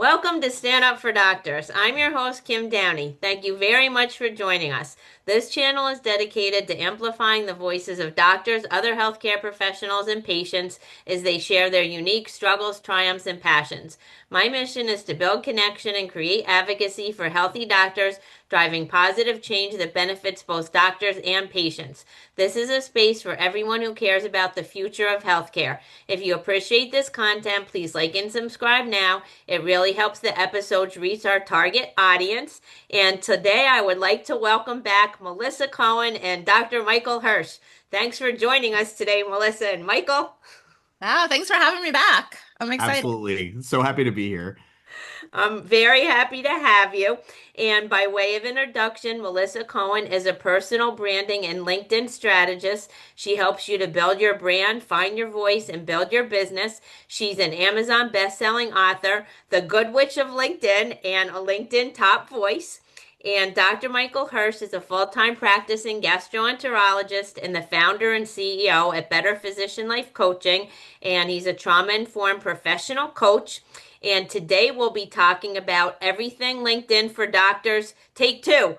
Welcome to Stand Up for Doctors. I'm your host, Kim Downey. Thank you very much for joining us. This channel is dedicated to amplifying the voices of doctors, other healthcare professionals, and patients as they share their unique struggles, triumphs, and passions. My mission is to build connection and create advocacy for healthy doctors, driving positive change that benefits both doctors and patients. This is a space for everyone who cares about the future of healthcare. If you appreciate this content, please like and subscribe now. It really helps the episodes reach our target audience. And today I would like to welcome back Melissa Cohen and Dr. Michael Hersh. Thanks for joining us today, Melissa and Michael. Wow, thanks for having me back. I'm excited. Absolutely. So happy to be here. I'm very happy to have you. And by way of introduction, Melissa Cohen is a personal branding and LinkedIn strategist. She helps you to build your brand, find your voice, and build your business. She's an Amazon best-selling author, the Good Witch of LinkedIn, and a LinkedIn top voice. And Dr. Michael Hersh is a full-time practicing gastroenterologist and the founder and CEO at Better Physician Life Coaching. And he's a trauma-informed professional coach. And today we'll be talking about everything LinkedIn for doctors, take two.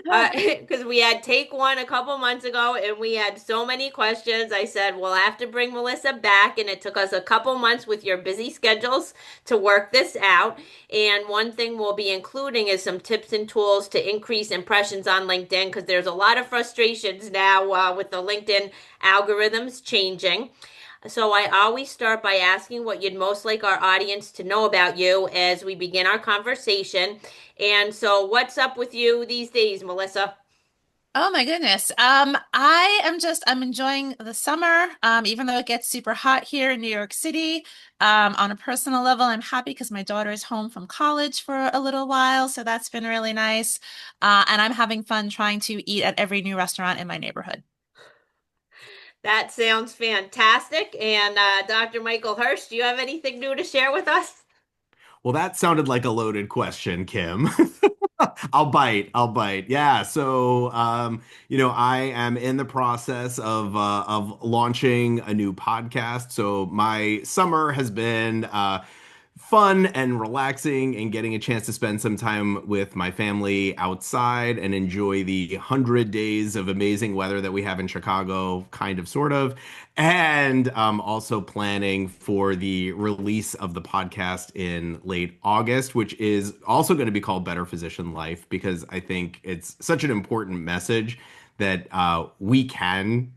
Because we had take one a couple months ago and we had so many questions. I said, we'll have to bring Melissa back. And it took us a couple months with your busy schedules to work this out. And one thing we'll be including is some tips and tools to increase impressions on LinkedIn because there's a lot of frustrations now with the LinkedIn algorithms changing. So I always start by asking what you'd most like our audience to know about you as we begin our conversation. And so what's up with you these days, Melissa? Oh my goodness. I'm enjoying the summer, even though it gets super hot here in New York City. On a personal level, I'm happy because my daughter is home from college for a little while, so that's been really nice. And I'm having fun trying to eat at every new restaurant in my neighborhood. That sounds fantastic. And Dr. Michael Hirsch, do you have anything new to share with us? Well, that sounded like a loaded question, Kim. I'll bite. I'll bite. Yeah. I am in the process of launching a new podcast. So my summer has been fun and relaxing and getting a chance to spend some time with my family outside and enjoy the 100 days of amazing weather that we have in Chicago, kind of, sort of. And also planning for the release of the podcast in late August, which is also going to be called Better Physician Life, because I think it's such an important message that we can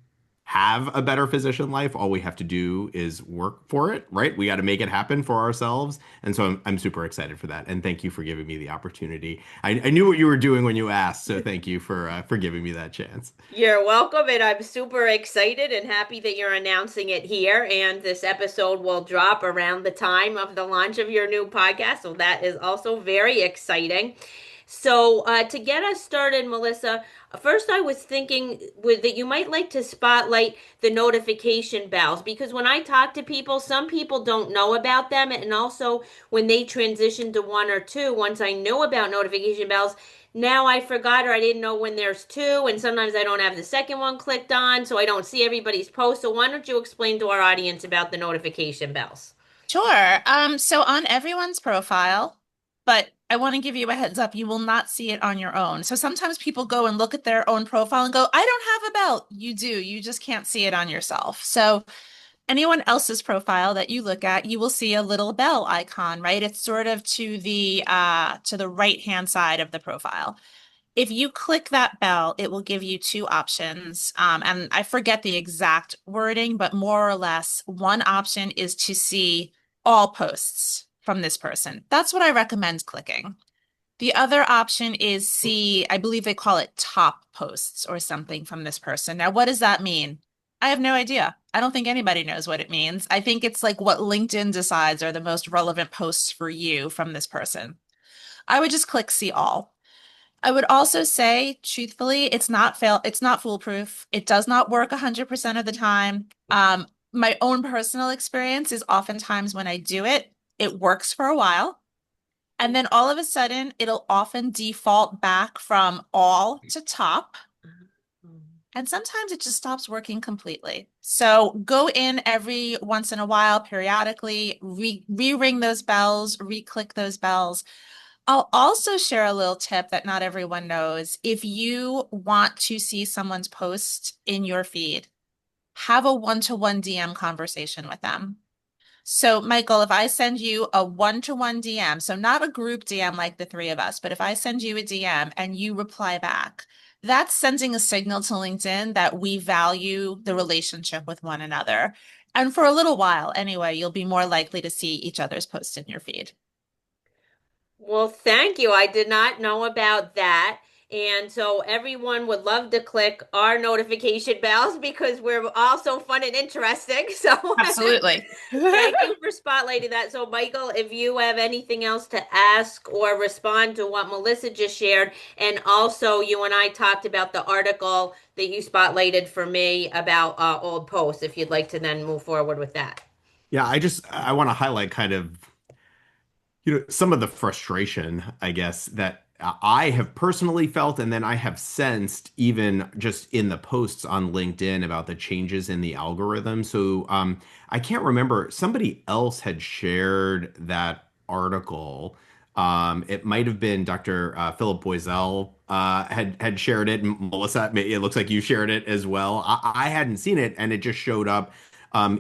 have a better physician life. All we have to do is work for it, right? We got to make it happen for ourselves. And so I'm super excited for that. And thank you for giving me the opportunity. I knew what you were doing when you asked, so thank you for giving me that chance. You're welcome, and I'm super excited and happy that you're announcing it here. And this episode will drop around the time of the launch of your new podcast. So that is also very exciting. So, to get us started, Melissa, first I was thinking that you might like to spotlight the notification bells because when I talk to people, some people don't know about them. And also, when they transition to one or two, once I know about notification bells, now I forgot or I didn't know when there's two. And sometimes I don't have the second one clicked on, so I don't see everybody's post. So, why don't you explain to our audience about the notification bells? Sure. So on everyone's profile, but I want to give you a heads up, you will not see it on your own. So sometimes people go and look at their own profile and go, I don't have a belt. You do, you just can't see it on yourself. So anyone else's profile that you look at, you will see a little bell icon, right? It's sort of to the right-hand side of the profile. If you click that bell, it will give you two options. And I forget the exact wording, but more or less, one option is to see all posts from this person. That's what I recommend clicking. The other option is see, I believe they call it top posts or something from this person. Now, what does that mean? I have no idea. I don't think anybody knows what it means. I think it's like what LinkedIn decides are the most relevant posts for you from this person. I would just click see all. I would also say, truthfully, it's not foolproof. It does not work 100% of the time. My own personal experience is oftentimes when I do it, it works for a while. And then all of a sudden, it'll often default back from all to top. And sometimes it just stops working completely. So go in every once in a while, periodically, re-ring those bells, re-click those bells. I'll also share a little tip that not everyone knows. If you want to see someone's post in your feed, have a one-to-one DM conversation with them. So, Michael, if I send you a one-to-one DM, so not a group DM like the three of us, but if I send you a DM and you reply back, that's sending a signal to LinkedIn that we value the relationship with one another. And for a little while, anyway, you'll be more likely to see each other's posts in your feed. Well, thank you. I did not know about that. And so everyone would love to click our notification bells because we're all so fun and interesting. So Absolutely. thank you for spotlighting that. So, Michael, if you have anything else to ask or respond to what Melissa just shared, and also you and I talked about the article that you spotlighted for me about old posts, if you'd like to then move forward with that. Yeah, I want to highlight kind of some of the frustration, I guess, that I have personally felt, and then I have sensed even just in the posts on LinkedIn about the changes in the algorithm. So I can't remember, somebody else had shared that article. It might have been Dr. 𝗱𝗶𝗵𝗲𝗆 had shared it. And Melissa, it looks like you shared it as well. I hadn't seen it, and it just showed up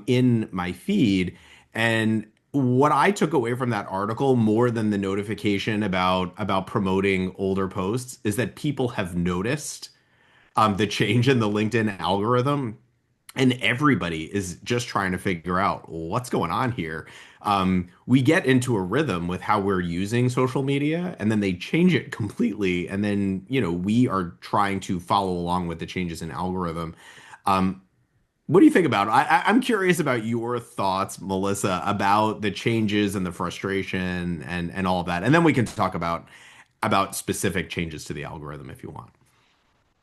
in my feed. And what I took away from that article more than the notification about promoting older posts is that people have noticed the change in the LinkedIn algorithm, and everybody is just trying to figure out what's going on here. We get into a rhythm with how we're using social media, and then they change it completely, and then we are trying to follow along with the changes in algorithm. Um, what do you think about it? I'm curious about your thoughts, Melissa, about the changes and the frustration and all of that. And then we can talk about specific changes to the algorithm if you want.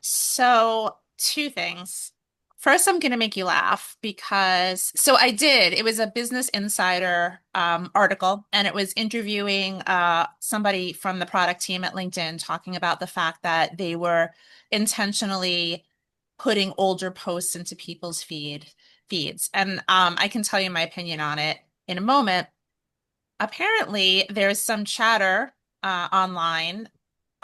So, two things. First, I'm going to make you laugh because, so I did. It was a Business Insider article, and it was interviewing somebody from the product team at LinkedIn talking about the fact that they were intentionally putting older posts into people's feeds. And I can tell you my opinion on it in a moment. Apparently, there's some chatter online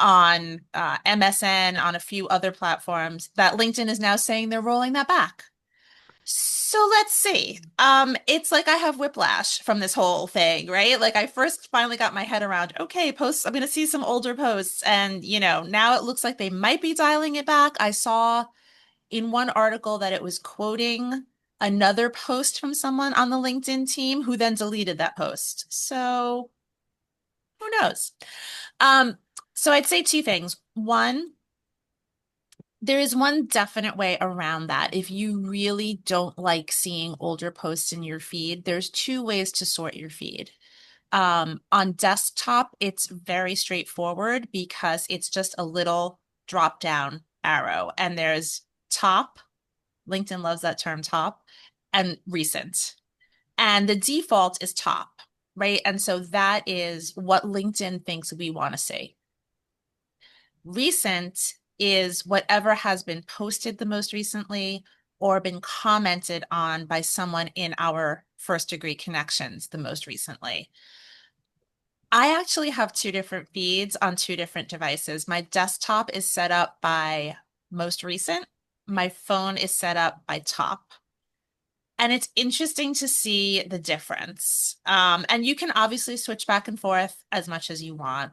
on MSN, on a few other platforms, that LinkedIn is now saying they're rolling that back. So let's see. It's like I have whiplash from this whole thing, right? Like I first finally got my head around, okay, posts, I'm going to see some older posts. And, now it looks like they might be dialing it back. I saw in one article that it was quoting another post from someone on the LinkedIn team who then deleted that post. So who knows? So I'd say two things. One, there is one definite way around that. If you really don't like seeing older posts in your feed, there's two ways to sort your feed. On desktop, it's very straightforward because it's just a little drop down arrow, and there's top. LinkedIn loves that term, top, and recent. And the default is top, right? And so that is what LinkedIn thinks we want to see. Recent is whatever has been posted the most recently or been commented on by someone in our first degree connections the most recently. I actually have two different feeds on two different devices. My desktop is set up by most recent. My phone is set up by top. And it's interesting to see the difference. And you can obviously switch back and forth as much as you want.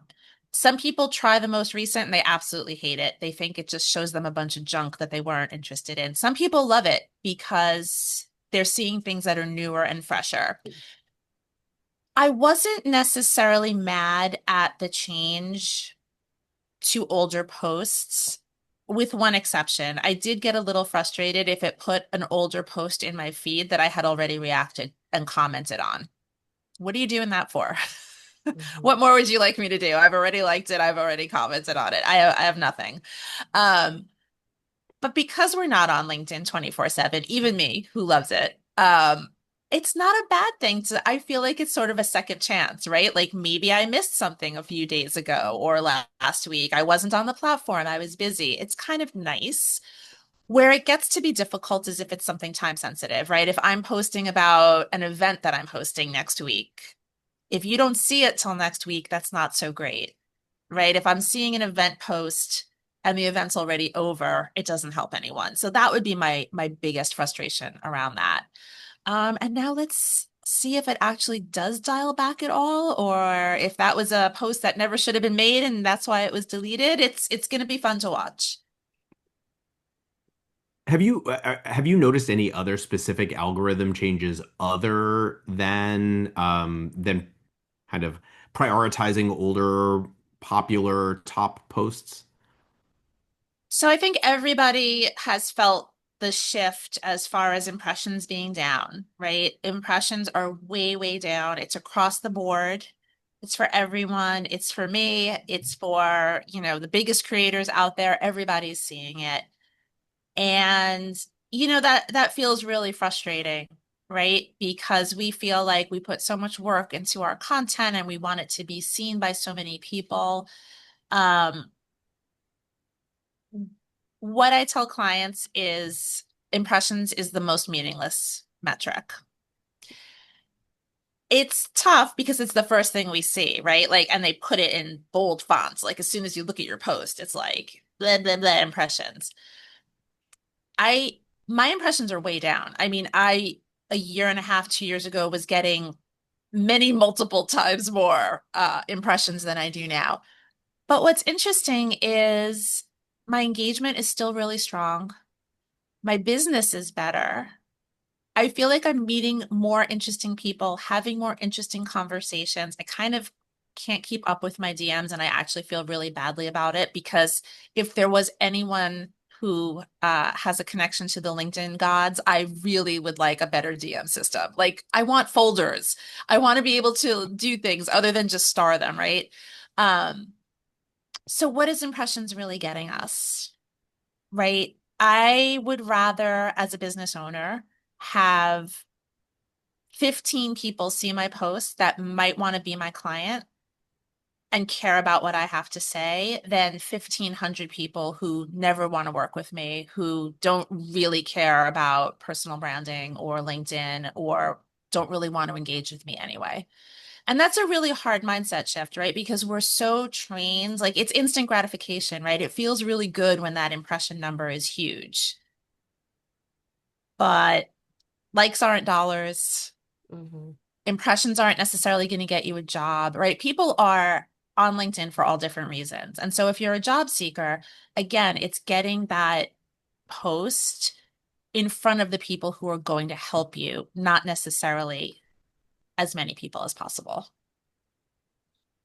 Some people try the most recent and they absolutely hate it. They think it just shows them a bunch of junk that they weren't interested in. Some people love it because they're seeing things that are newer and fresher. I wasn't necessarily mad at the change to older posts, with one exception. I did get a little frustrated if it put an older post in my feed that I had already reacted and commented on. What are you doing that for? What more would you like me to do? I've already liked it. I've already commented on it. I have nothing. But because we're not on LinkedIn 24/7, even me who loves it, it's not a bad thing I feel like it's sort of a second chance, right? Like maybe I missed something a few days ago or last week. I wasn't on the platform. I was busy. It's kind of nice. Where it gets to be difficult is if it's something time sensitive, right? If I'm posting about an event that I'm hosting next week, if you don't see it till next week, that's not so great, right? If I'm seeing an event post and the event's already over, it doesn't help anyone. So that would be my biggest frustration around that. And now let's see if it actually does dial back at all, or if that was a post that never should have been made and that's why it was deleted. It's going to be fun to watch. Have you noticed any other specific algorithm changes other than kind of prioritizing older popular top posts? So I think everybody has felt the shift as far as impressions being down, right? Impressions are way, way down. It's across the board. It's for everyone. It's for me. It's for, the biggest creators out there. Everybody's seeing it. And, that feels really frustrating, right? Because we feel like we put so much work into our content and we want it to be seen by so many people. Um, what I tell clients is impressions is the most meaningless metric. It's tough because it's the first thing we see, right? Like, and they put it in bold fonts. Like, as soon as you look at your post, it's like blah, blah, blah impressions. I, my impressions are way down. I mean, a year and a half, 2 years ago, was getting many multiple times more impressions than I do now. But what's interesting is my engagement is still really strong. My business is better. I feel like I'm meeting more interesting people, having more interesting conversations. I kind of can't keep up with my DMs, and I actually feel really badly about it because if there was anyone who has a connection to the LinkedIn gods, I really would like a better DM system. Like, I want folders. I want to be able to do things other than just star them, right? Um, so what is impressions really getting us? Right? I would rather, as a business owner, have 15 people see my post that might want to be my client and care about what I have to say than 1,500 people who never want to work with me, who don't really care about personal branding or LinkedIn or don't really want to engage with me anyway. And that's a really hard mindset shift, right? Because we're so trained, like it's instant gratification, right? It feels really good when that impression number is huge. But likes aren't dollars. Hmm. Impressions aren't necessarily going to get you a job, right? People are on LinkedIn for all different reasons. And so if you're a job seeker, again, it's getting that post in front of the people who are going to help you, not necessarily as many people as possible.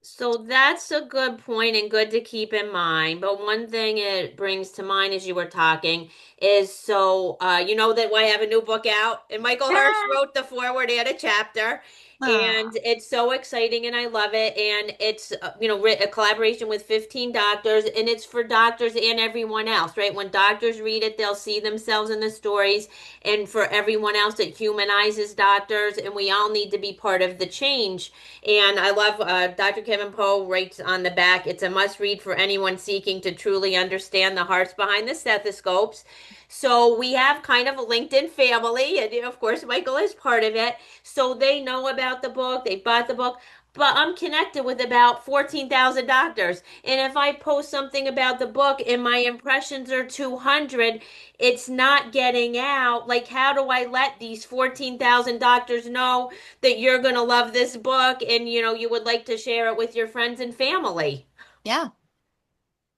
So that's a good point and good to keep in mind. But one thing it brings to mind as you were talking is you know that I have a new book out, and Michael Hersh Yeah. wrote the foreword and a chapter, and Oh, it's so exciting and I love it. And it's a collaboration with 15 doctors, and it's for doctors and everyone else, right? When doctors read it, they'll see themselves in the stories, and for everyone else, it humanizes doctors, and we all need to be part of the change. And I love Dr. Kevin Poe writes on the back, it's a must read for anyone seeking to truly understand the hearts behind the stethoscopes. So we have kind of a LinkedIn family, and of course, Michael is part of it. So they know about the book, they bought the book. But I'm connected with about 14,000 doctors. And if I post something about the book and my impressions are 200, it's not getting out. Like, how do I let these 14,000 doctors know that you're going to love this book and you would like to share it with your friends and family? yeah.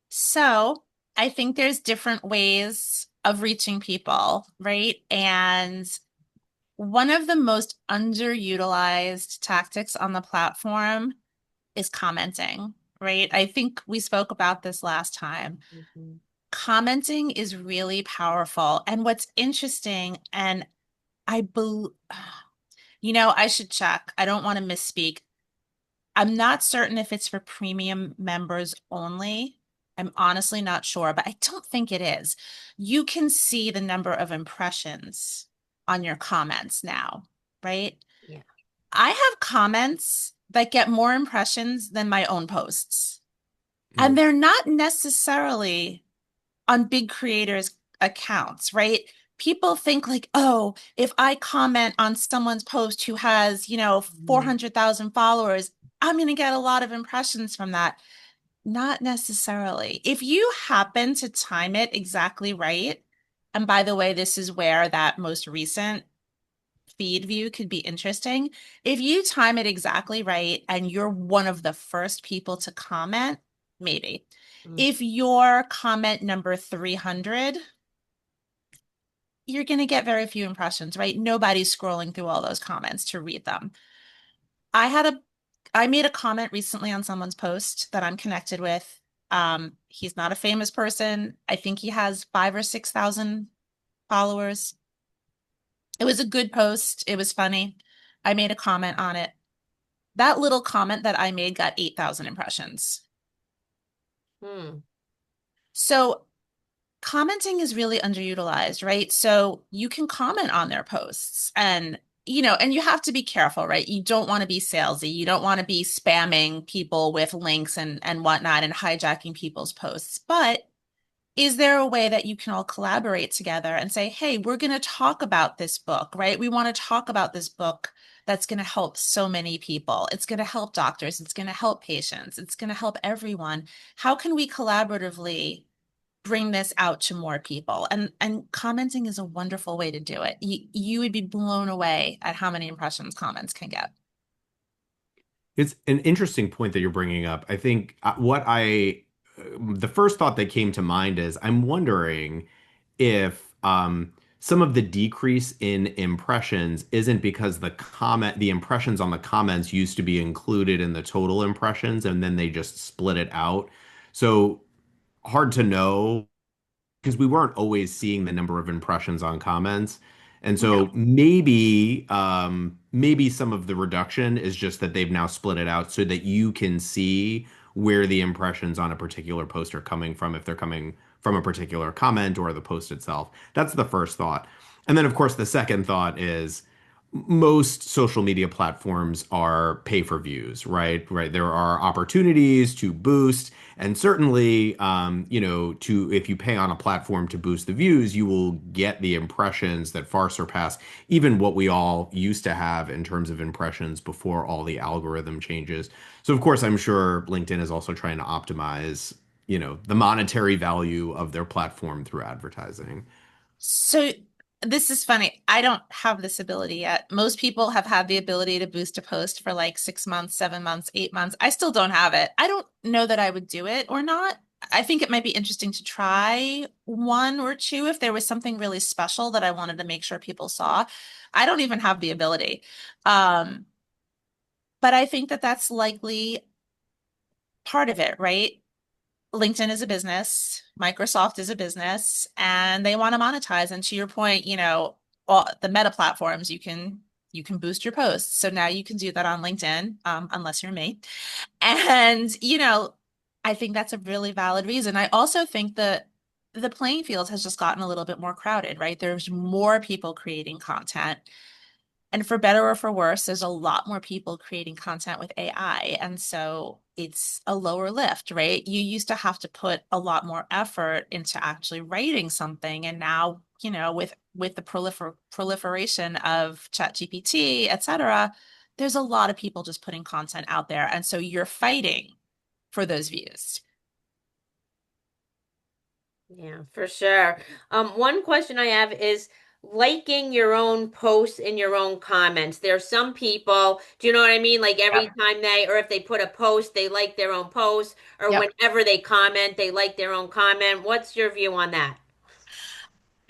So I think there's different ways of reaching people, right? And one of the most underutilized tactics on the platform is commenting, right? I think we spoke about this last time. Mhm. Commenting is really powerful. And what's interesting, and I believe, I should check. I don't want to misspeak. I'm not certain if it's for premium members only. I'm honestly not sure, but I don't think it is. You can see the number of impressions on your comments now, right? Yeah. I have comments that get more impressions than my own posts. Mm. And they're not necessarily on big creators' accounts, right? People think like, oh, if I comment on someone's post who has, 400,000 followers, I'm going to get a lot of impressions from that. Not necessarily. If you happen to time it exactly right, and by the way, this is where that most recent feed view could be interesting. If you time it exactly right and you're one of the first people to comment, maybe. Mm. If you're comment number 300, you're going to get very few impressions, right? Nobody's scrolling through all those comments to read them. I made a comment recently on someone's post that I'm connected with. He's not a famous person. I think he has 5,000 or 6,000 followers. It was a good post. It was funny. I made a comment on it. That little comment that I made got 8,000 impressions. Hmm. So commenting is really underutilized, right? So you can comment on their posts and and you have to be careful, right? You don't want to be salesy. You don't want to be spamming people with links and whatnot and hijacking people's posts. But is there a way that you can all collaborate together and say, hey, we're going to talk about this book, right? We want to talk about this book that's going to help so many people. It's going to help doctors. It's going to help patients. It's going to help everyone. How can we collaboratively bring this out to more people? And commenting is a wonderful way to do it. You would be blown away at how many impressions comments can get. It's an interesting point that you're bringing up. I think the first thought that came to mind is I'm wondering if some of the decrease in impressions isn't because the impressions on the comments used to be included in the total impressions and then they just split it out. So hard to know because we weren't always seeing the number of impressions on comments. And No. so maybe some of the reduction is just that they've now split it out so that you can see where the impressions on a particular post are coming from, if they're coming from a particular comment or the post itself. That's the first thought. And then, of course, the second thought is most social media platforms are pay for views, right? Right. There are opportunities to boost, and certainly, to if you pay on a platform to boost the views, you will get the impressions that far surpass even what we all used to have in terms of impressions before all the algorithm changes. So, of course, I'm sure LinkedIn is also trying to optimize, the monetary value of their platform through advertising. So this is funny. I don't have this ability yet. Most people have had the ability to boost a post for like 6 months, 7 months, 8 months. I still don't have it. I don't know that I would do it or not. I think it might be interesting to try one or two if there was something really special that I wanted to make sure people saw. I don't even have the ability. Um, but I think that that's likely part of it, right? LinkedIn is a business, Microsoft is a business, and they want to monetize. And to your point, all the meta platforms, you can boost your posts. So now you can do that on LinkedIn, unless you're me. And I think that's a really valid reason. I also think that the playing field has just gotten a little bit more crowded, right? There's more people creating content. And for better or for worse, there's a lot more people creating content with AI. And so it's a lower lift, right? You used to have to put a lot more effort into actually writing something. And now, with the proliferation of ChatGPT, et cetera, there's a lot of people just putting content out there. And so you're fighting for those views. Yeah, for sure. One question I have is liking your own posts and your own comments. There's some people, do you know what I mean? Like every Yep. time or if they put a post, they like their own post, or Yep. whenever they comment, they like their own comment. What's your view on that?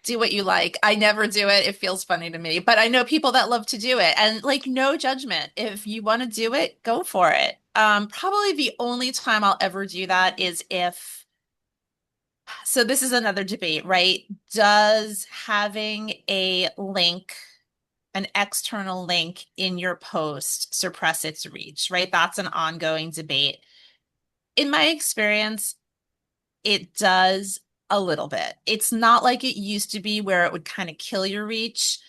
Do what you like. I never do it. It feels funny to me, but I know people that love to do it and like no judgment. If you want to do it, go for it. Probably the only time I'll ever do that is if, so this is another debate, right? Does having a link, an external link in your post suppress its reach, right? That's an ongoing debate. In my experience, it does a little bit. It's not like it used to be where it would kind of kill your reach.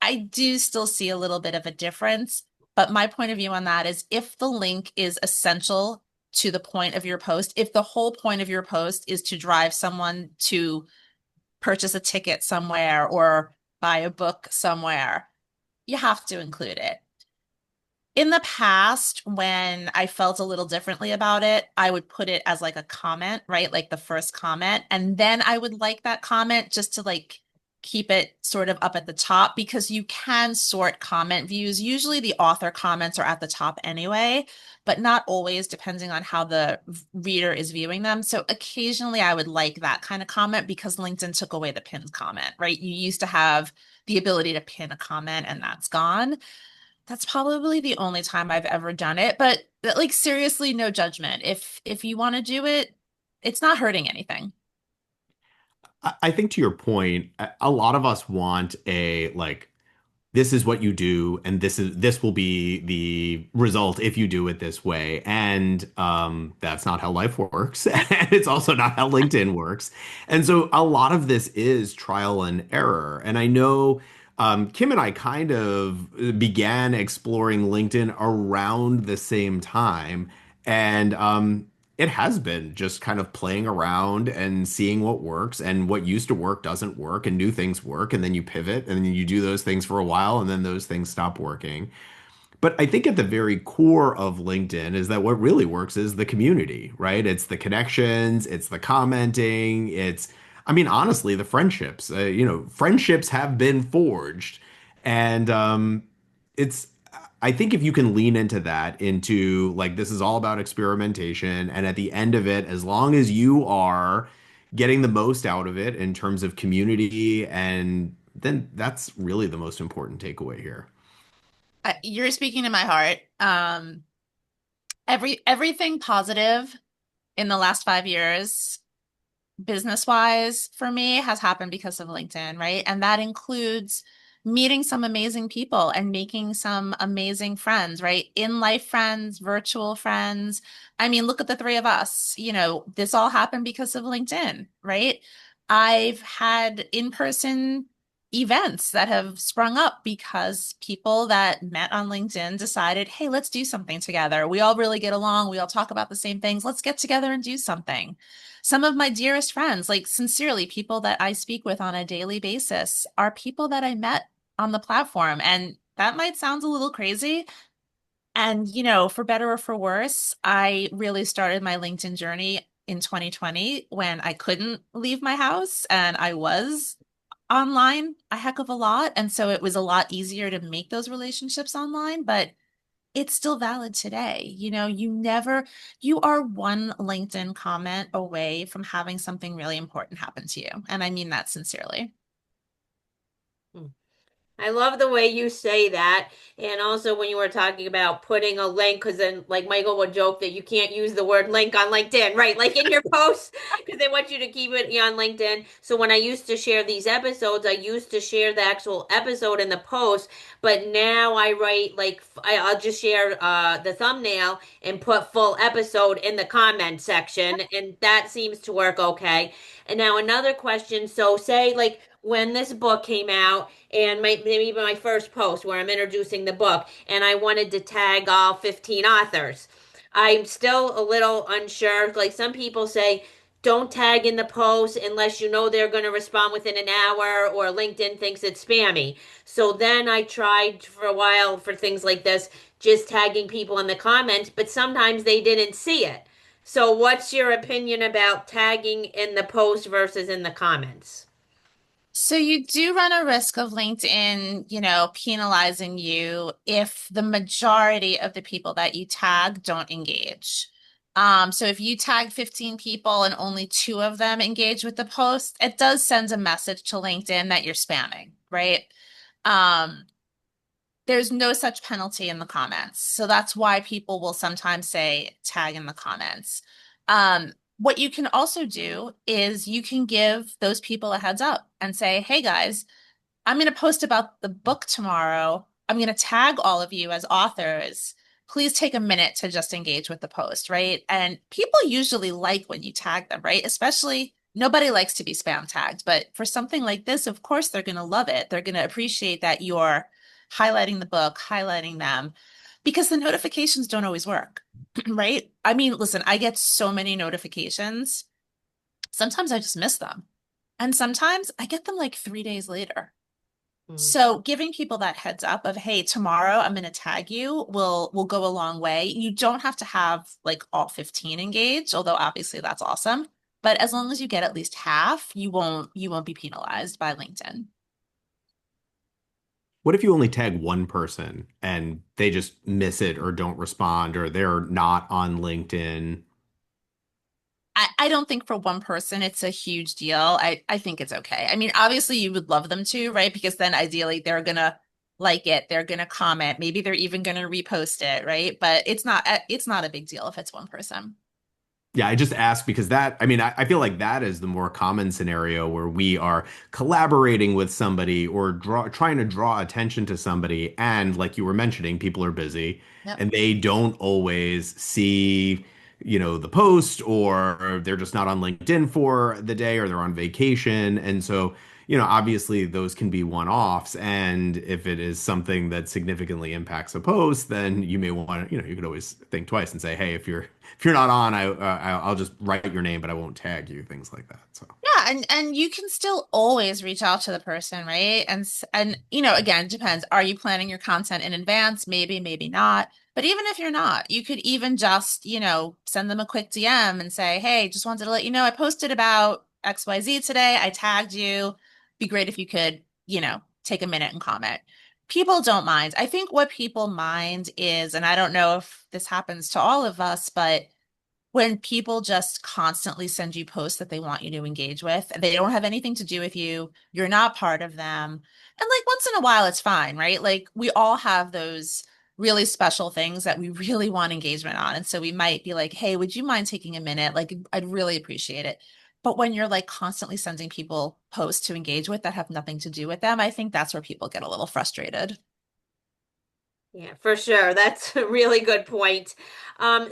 I do still see a little bit of a difference, but my point of view on that is if the link is essential to the point of your post, if the whole point of your post is to drive someone to purchase a ticket somewhere or buy a book somewhere, you have to include it. In the past, when I felt a little differently about it, I would put it as like a comment, right? Like the first comment. And then I would like that comment just to like keep it sort of up at the top because you can sort comment views. Usually the author comments are at the top anyway, but not always, depending on how the reader is viewing them. So occasionally I would like that kind of comment because LinkedIn took away the pinned comment, right? You used to have the ability to pin a comment and that's gone. That's probably the only time I've ever done it, but like seriously, no judgment. If you want to do it, it's not hurting anything. I think to your point, a lot of us want a like this is what you do and this will be the result if you do it this way. And that's not how life works. And it's also not how LinkedIn works. And so a lot of this is trial and error. And I know Kim and I kind of began exploring LinkedIn around the same time. And it has been just kind of playing around and seeing what works, and what used to work doesn't work and new things work, and then you pivot and then you do those things for a while and then those things stop working. But I think at the very core of LinkedIn is that what really works is the community, right? It's the connections, it's the commenting, I mean, honestly, the friendships. Friendships have been forged, and it's. I think if you can lean into that, into like this is all about experimentation, and at the end of it, as long as you are getting the most out of it in terms of community, and then that's really the most important takeaway here. You're speaking to my heart. Everything positive in the last 5 years, business wise, for me, has happened because of LinkedIn, right? And that includes meeting some amazing people and making some amazing friends, right? In life friends, virtual friends. I mean, look at the three of us. This all happened because of LinkedIn, right? I've had in-person events that have sprung up because people that met on LinkedIn decided, hey, let's do something together. We all really get along. We all talk about the same things. Let's get together and do something. Some of my dearest friends, like sincerely, people that I speak with on a daily basis, are people that I met on the platform. And that might sound a little crazy. And, for better or for worse, I really started my LinkedIn journey in 2020 when I couldn't leave my house and I was online a heck of a lot. And so it was a lot easier to make those relationships online, but it's still valid today. You are one LinkedIn comment away from having something really important happen to you. And I mean that sincerely. I love the way you say that. And also when you were talking about putting a link, because then like Michael would joke that you can't use the word link on LinkedIn, right? Like in your posts, because they want you to keep it on LinkedIn. So when I used to share these episodes, I used to share the actual episode in the post, but now I write like I'll just share the thumbnail and put full episode in the comment section, and that seems to work okay. And now another question. So say like when this book came out and maybe my first post where I'm introducing the book and I wanted to tag all 15 authors. I'm still a little unsure. Like some people say, don't tag in the post unless you know they're going to respond within an hour or LinkedIn thinks it's spammy. So then I tried for a while for things like this, just tagging people in the comments, but sometimes they didn't see it. So what's your opinion about tagging in the post versus in the comments? So you do run a risk of LinkedIn, penalizing you if the majority of the people that you tag don't engage. So if you tag 15 people and only two of them engage with the post, it does send a message to LinkedIn that you're spamming, right? Um, there's no such penalty in the comments. So that's why people will sometimes say tag in the comments. What you can also do is you can give those people a heads up and say, hey guys, I'm going to post about the book tomorrow. I'm going to tag all of you as authors. Please take a minute to just engage with the post, right? And people usually like when you tag them, right? Especially nobody likes to be spam tagged, but for something like this, of course, they're going to love it. They're going to appreciate that you're highlighting the book, highlighting them, because the notifications don't always work, right? I mean, listen, I get so many notifications. Sometimes I just miss them. And sometimes I get them like 3 days later. Mm. So giving people that heads up of, hey, tomorrow I'm going to tag you will go a long way. You don't have to have like all 15 engaged, although obviously that's awesome. But as long as you get at least half, you won't be penalized by LinkedIn. What if you only tag one person and they just miss it or don't respond or they're not on LinkedIn? I don't think for one person it's a huge deal. I think it's okay. I mean, obviously you would love them to, right? Because then ideally they're gonna like it, they're gonna comment, maybe they're even gonna repost it, right? But it's not a big deal if it's one person. Yeah, I just asked because I mean, I feel like that is the more common scenario where we are collaborating with somebody or trying to draw attention to somebody. And like you were mentioning, people are busy Yep. and they don't always see, the post or they're just not on LinkedIn for the day or they're on vacation. And so, obviously those can be one-offs. And if it is something that significantly impacts a post, then you may want to, you could always think twice and say, hey, if you're not on, I'll just write your name, but I won't tag you, things like that. So Yeah, and you can still always reach out to the person, right? And again, it depends. Are you planning your content in advance? Maybe, maybe not. But even if you're not, you could even just, send them a quick DM and say, "Hey, just wanted to let you know I posted about XYZ today. I tagged you. Be great if you could, take a minute and comment." People don't mind. I think what people mind is, and I don't know if this happens to all of us, but when people just constantly send you posts that they want you to engage with, they don't have anything to do with you, you're not part of them. And like once in a while, it's fine, right? Like we all have those really special things that we really want engagement on. And so we might be like, hey, would you mind taking a minute? Like I'd really appreciate it. But when you're like constantly sending people posts to engage with that have nothing to do with them, I think that's where people get a little frustrated. Yeah, for sure. That's a really good point.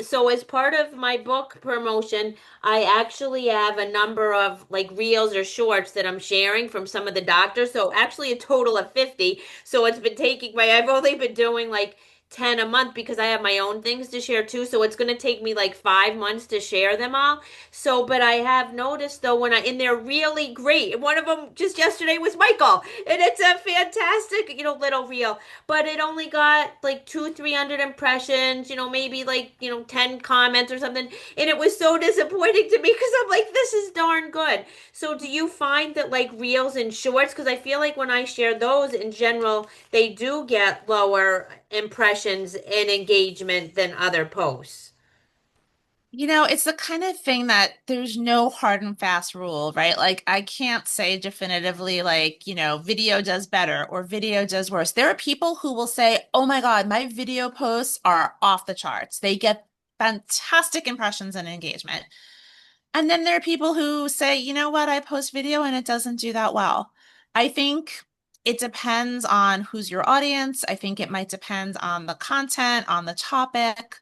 So as part of my book promotion, I actually have a number of like reels or shorts that I'm sharing from some of the doctors. So actually a total of 50. So it's been taking I've only been doing like 10 a month because I have my own things to share too. So it's going to take me like 5 months to share them all. So, but I have noticed though and they're really great. One of them just yesterday was Michael, and it's a fantastic, little reel, but it only got like 300 impressions, maybe like 10 comments or something, and it was so disappointing to me because I'm like, this is darn good. So do you find that like reels and shorts, because I feel like when I share those in general, they do get lower impressions and engagement than other posts? It's the kind of thing that there's no hard and fast rule, right? Like, I can't say definitively, like, video does better or video does worse. There are people who will say, oh my God, my video posts are off the charts. They get fantastic impressions and engagement. And then there are people who say, you know what, I post video and it doesn't do that well. I think it depends on who's your audience. I think it might depend on the content, on the topic.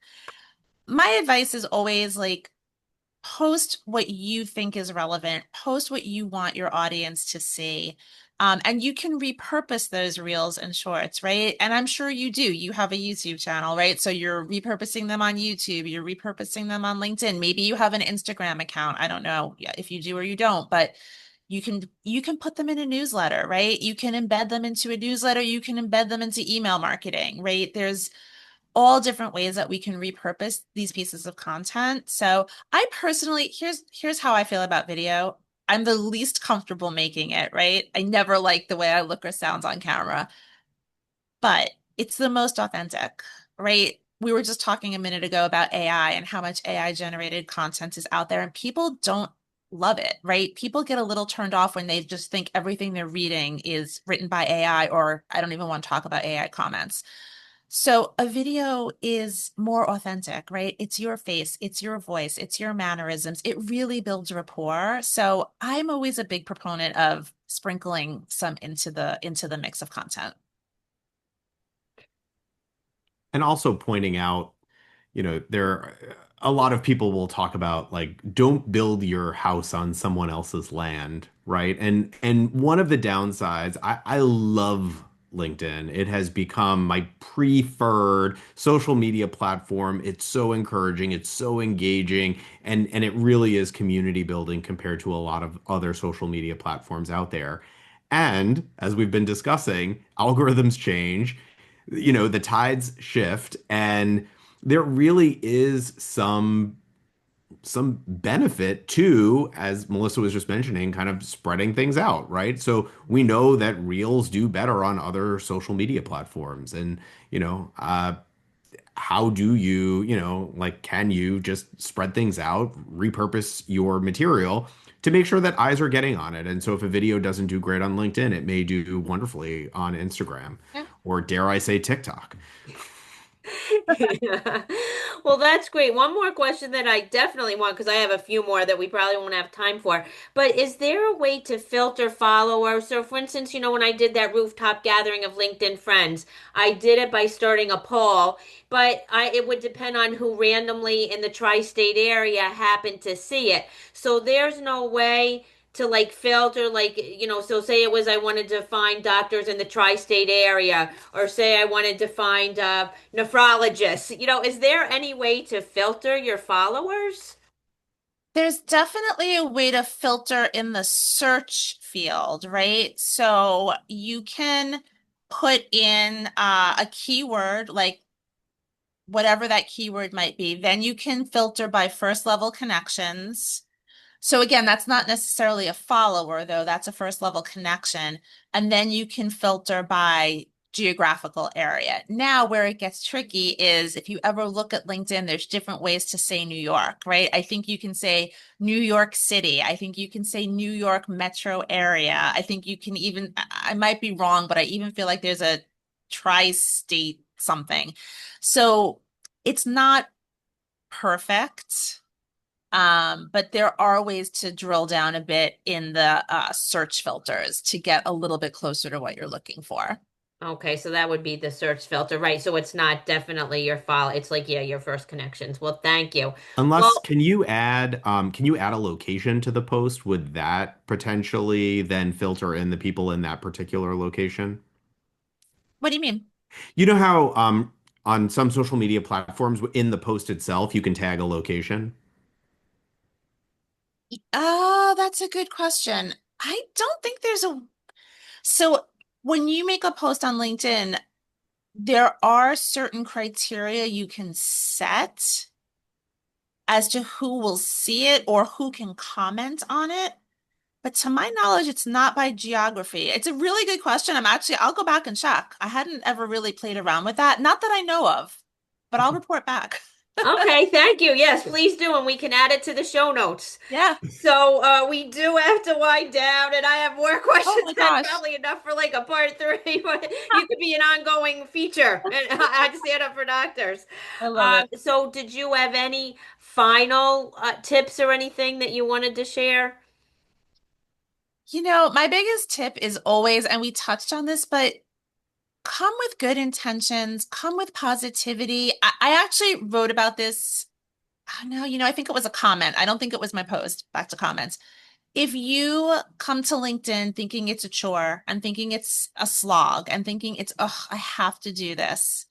My advice is always like, post what you think is relevant, post what you want your audience to see. And you can repurpose those reels and shorts, right? And I'm sure you do. You have a YouTube channel, right? So you're repurposing them on YouTube, you're repurposing them on LinkedIn. Maybe you have an Instagram account. I don't know if you do or you don't, but you can put them in a newsletter, right? You can embed them into a newsletter, you can embed them into email marketing, right? There's all different ways that we can repurpose these pieces of content. So I personally, here's how I feel about video. I'm the least comfortable making it, right? I never like the way I look or sound on camera, but it's the most authentic, right? We were just talking a minute ago about AI and how much AI generated content is out there, and people don't love it, right? People get a little turned off when they just think everything they're reading is written by AI, or I don't even want to talk about AI comments. So a video is more authentic, right? It's your face, it's your voice, it's your mannerisms. It really builds rapport. So I'm always a big proponent of sprinkling some into the mix of content. and also pointing out, a lot of people will talk about like don't build your house on someone else's land, right? And one of the downsides, I love LinkedIn. It has become my preferred social media platform. It's so encouraging, it's so engaging, and it really is community building compared to a lot of other social media platforms out there. And as we've been discussing, algorithms change, the tides shift, and there really is some benefit to, as Melissa was just mentioning, kind of spreading things out, right? So we know that reels do better on other social media platforms. And, how do you, like, can you just spread things out, repurpose your material to make sure that eyes are getting on it? And so if a video doesn't do great on LinkedIn, it may do wonderfully on Instagram Yeah. or, dare I say, TikTok. Yeah. Well, that's great. One more question that I definitely want, because I have a few more that we probably won't have time for. But is there a way to filter followers? So, for instance, when I did that rooftop gathering of LinkedIn friends, I did it by starting a poll, but it would depend on who randomly in the tri-state area happened to see it. So there's no way to like filter, like, so say it was I wanted to find doctors in the tri-state area, or say I wanted to find nephrologists. Is there any way to filter your followers? There's definitely a way to filter in the search field, right? So you can put in a keyword, like whatever that keyword might be. Then you can filter by first level connections. So again, that's not necessarily a follower, though. That's a first level connection. And then you can filter by geographical area. Now, where it gets tricky is if you ever look at LinkedIn, there's different ways to say New York, right? I think you can say New York City. I think you can say New York metro area. I think you can even, I might be wrong, but I even feel like there's a tri-state something. So it's not perfect. But there are ways to drill down a bit in the search filters to get a little bit closer to what you're looking for. Okay, so that would be the search filter, right? So it's not definitely your follow. It's like, yeah, your first connections. Well, thank you. Unless, Well, can you add a location to the post? Would that potentially then filter in the people in that particular location? What do you mean? You know how on some social media platforms in the post itself you can tag a location? Oh, that's a good question. I don't think there's a. So when you make a post on LinkedIn, there are certain criteria you can set as to who will see it or who can comment on it. But to my knowledge, it's not by geography. It's a really good question. I'll go back and check. I hadn't ever really played around with that. Not that I know of, but I'll report back. okay, thank you. Yes, please do, and we can add it to the show notes. Yeah. So we do have to wind down, and I have more Oh questions my and gosh. probably enough for like a part three. But you could be an ongoing feature, and I'd stand up for doctors. I love it. So did you have any final tips or anything that you wanted to share? My biggest tip is always, and we touched on this, but come with good intentions, come with positivity. I actually wrote about this. Oh, no, I think it was a comment. I don't think it was my post. Back to comments. If you come to LinkedIn thinking it's a chore and thinking it's a slog and thinking oh, I have to do this,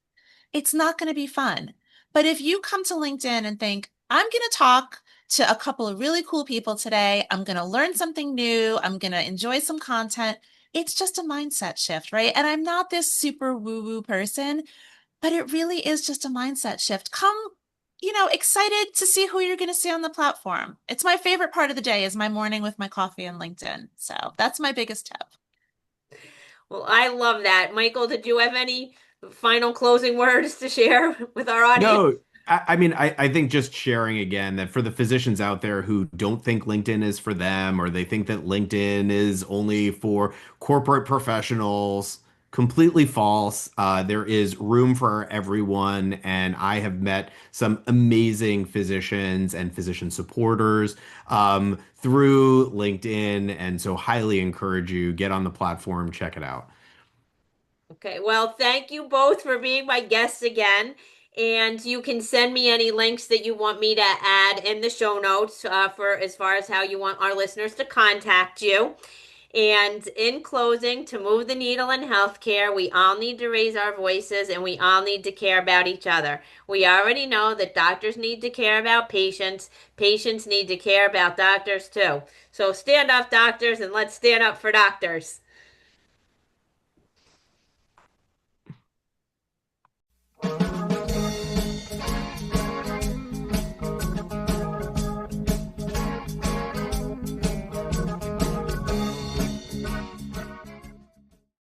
it's not going to be fun. But if you come to LinkedIn and think, I'm going to talk to a couple of really cool people today, I'm going to learn something new, I'm going to enjoy some content, it's just a mindset shift, right? And I'm not this super woo-woo person, but it really is just a mindset shift. Come, excited to see who you're going to see on the platform. It's my favorite part of the day is my morning with my coffee and LinkedIn. So that's my biggest tip. Well, I love that. Michael, did you have any final closing words to share with our audience? No, I mean, I think just sharing again that for the physicians out there who don't think LinkedIn is for them, or they think that LinkedIn is only for corporate professionals, completely false. There is room for everyone, and I have met some amazing physicians and physician supporters through LinkedIn, and so highly encourage you get on the platform, check it out. Okay, well, thank you both for being my guests again. And you can send me any links that you want me to add in the show notes for as far as how you want our listeners to contact you. And in closing, to move the needle in healthcare, we all need to raise our voices and we all need to care about each other. We already know that doctors need to care about patients. Patients need to care about doctors too. So stand up, doctors, and let's stand up for doctors.